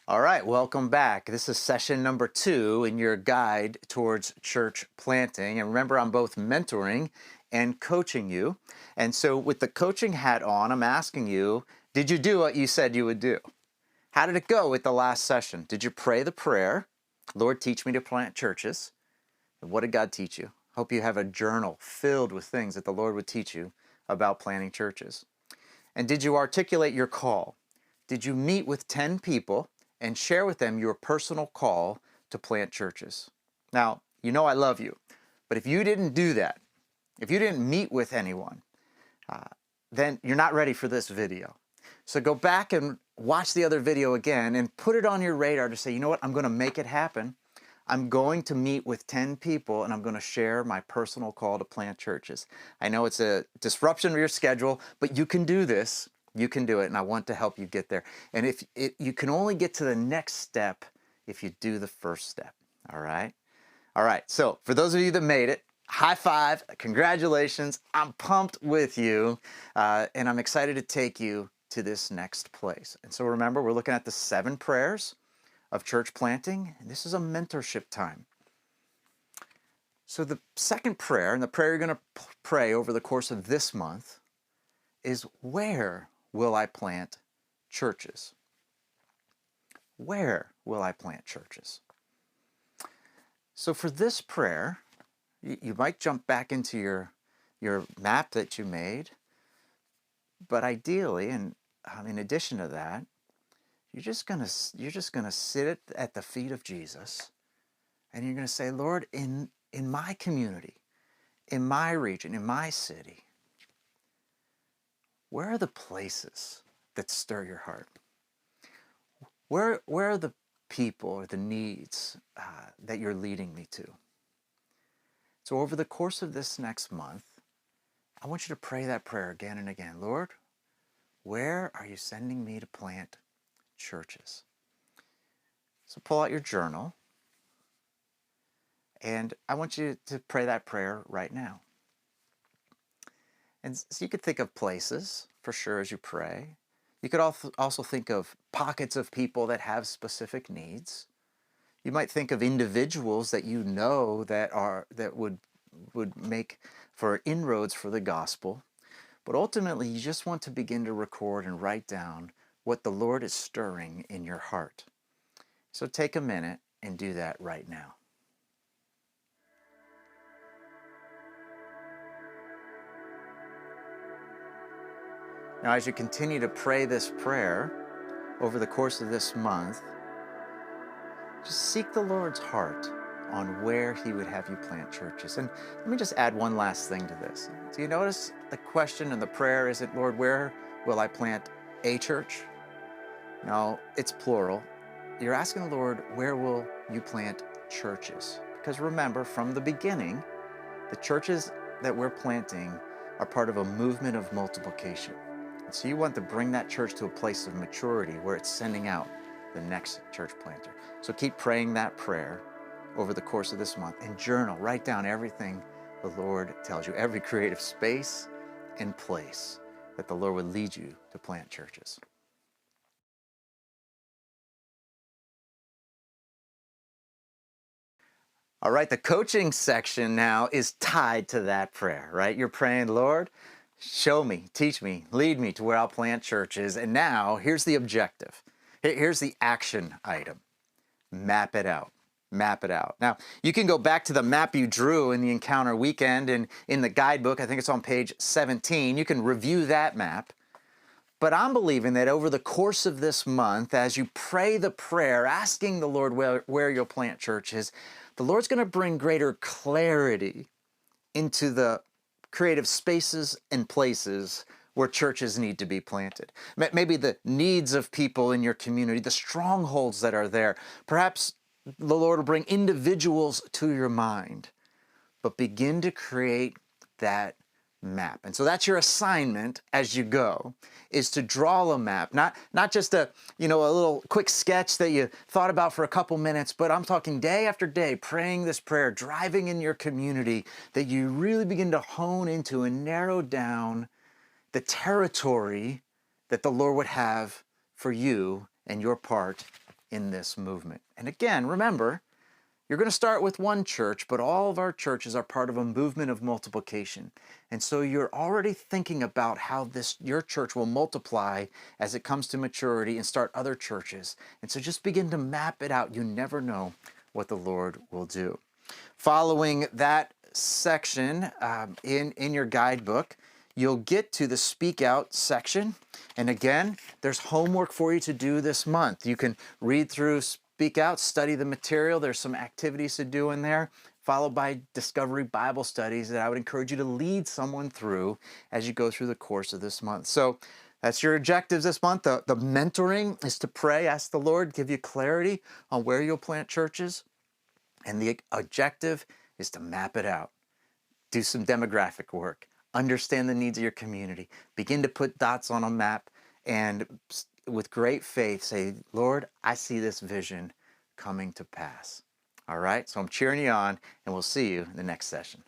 All right, welcome back. This is session number 2 in your guide towards church planting. And remember, I'm both mentoring and coaching you. And so with the coaching hat on, I'm asking you, did you do what you said you would do? How did it go with the last session? Did you pray the prayer, Lord, teach me to plant churches? And what did God teach you? Hope you have a journal filled with things that the Lord would teach you about planting churches. And did you articulate your call? Did you meet with 10 people and share with them your personal call to plant churches? Now, you know I love you, but if you didn't do that, if you didn't meet with anyone, then you're not ready for this video. So go back and watch the other video again and put it on your radar to say, you know what, I'm going to make it happen. I'm going to meet with 10 people and I'm going to share my personal call to plant churches. I know it's a disruption of your schedule, but you can do this. You can do it, and I want to help you get there. And you can only get to the next step if you do the first step, all right? All right, so for those of you that made it, high five, congratulations. I'm pumped with you, and I'm excited to take you to this next place. And so remember, we're looking at the 7 prayers of church planting, and this is a mentorship time. So the second prayer, and the prayer you're going to pray over the course of this month, is where will I plant churches? Where will I plant churches? So for this prayer, you might jump back into your map that you made, but ideally, and in addition to that, you're just gonna sit at the feet of Jesus, and you're gonna say, Lord, in my community, in my region, in my city, where are the places that stir your heart? Where are the people or the needs that you're leading me to? So over the course of this next month, I want you to pray that prayer again and again. Lord, where are you sending me to plant churches? So pull out your journal, and I want you to pray that prayer right now. And so you could think of places, for sure, as you pray. You could also think of pockets of people that have specific needs. You might think of individuals that you know that would make for inroads for the gospel. But ultimately, you just want to begin to record and write down what the Lord is stirring in your heart. So take a minute and do that right now. Now, as you continue to pray this prayer over the course of this month, just seek the Lord's heart on where He would have you plant churches. And let me just add one last thing to this. Do you notice the question and the prayer isn't, Lord, where will I plant a church? No, it's plural. You're asking the Lord, where will you plant churches? Because remember, from the beginning, the churches that we're planting are part of a movement of multiplication. So you want to bring that church to a place of maturity where it's sending out the next church planter. So keep praying that prayer over the course of this month and journal. Write down everything the Lord tells you, every creative space and place that the Lord would lead you to plant churches. All right, the coaching section now is tied to that prayer, right? You're praying, Lord, show me, teach me, lead me to where I'll plant churches. And now here's the objective. Here's the action item. Map it out. Map it out. Now, you can go back to the map you drew in the Encounter Weekend and in the guidebook. I think it's on page 17. You can review that map. But I'm believing that over the course of this month, as you pray the prayer, asking the Lord where you'll plant churches, the Lord's going to bring greater clarity into the creative spaces and places where churches need to be planted. Maybe the needs of people in your community, the strongholds that are there. Perhaps the Lord will bring individuals to your mind, but begin to create that map. And so that's your assignment as you go, is to draw a map, not just a little quick sketch that you thought about for a couple minutes, but I'm talking day after day, praying this prayer, driving in your community, that you really begin to hone into and narrow down the territory that the Lord would have for you and your part in this movement. And again, remember, you're going to start with one church, but all of our churches are part of a movement of multiplication. And so you're already thinking about how your church will multiply as it comes to maturity and start other churches. And so just begin to map it out. You never know what the Lord will do. Following that section in your guidebook, you'll get to the Speak Out section. And again, there's homework for you to do this month. You can read through Speak Out, study the material. There's some activities to do in there, followed by Discovery Bible studies that I would encourage you to lead someone through as you go through the course of this month. So that's your objectives this month. The mentoring is to pray, ask the Lord, give you clarity on where you'll plant churches. And the objective is to map it out, do some demographic work, understand the needs of your community, begin to put dots on a map, and with great faith say, Lord, I see this vision coming to pass. All right, so I'm cheering you on, and we'll see you in the next session.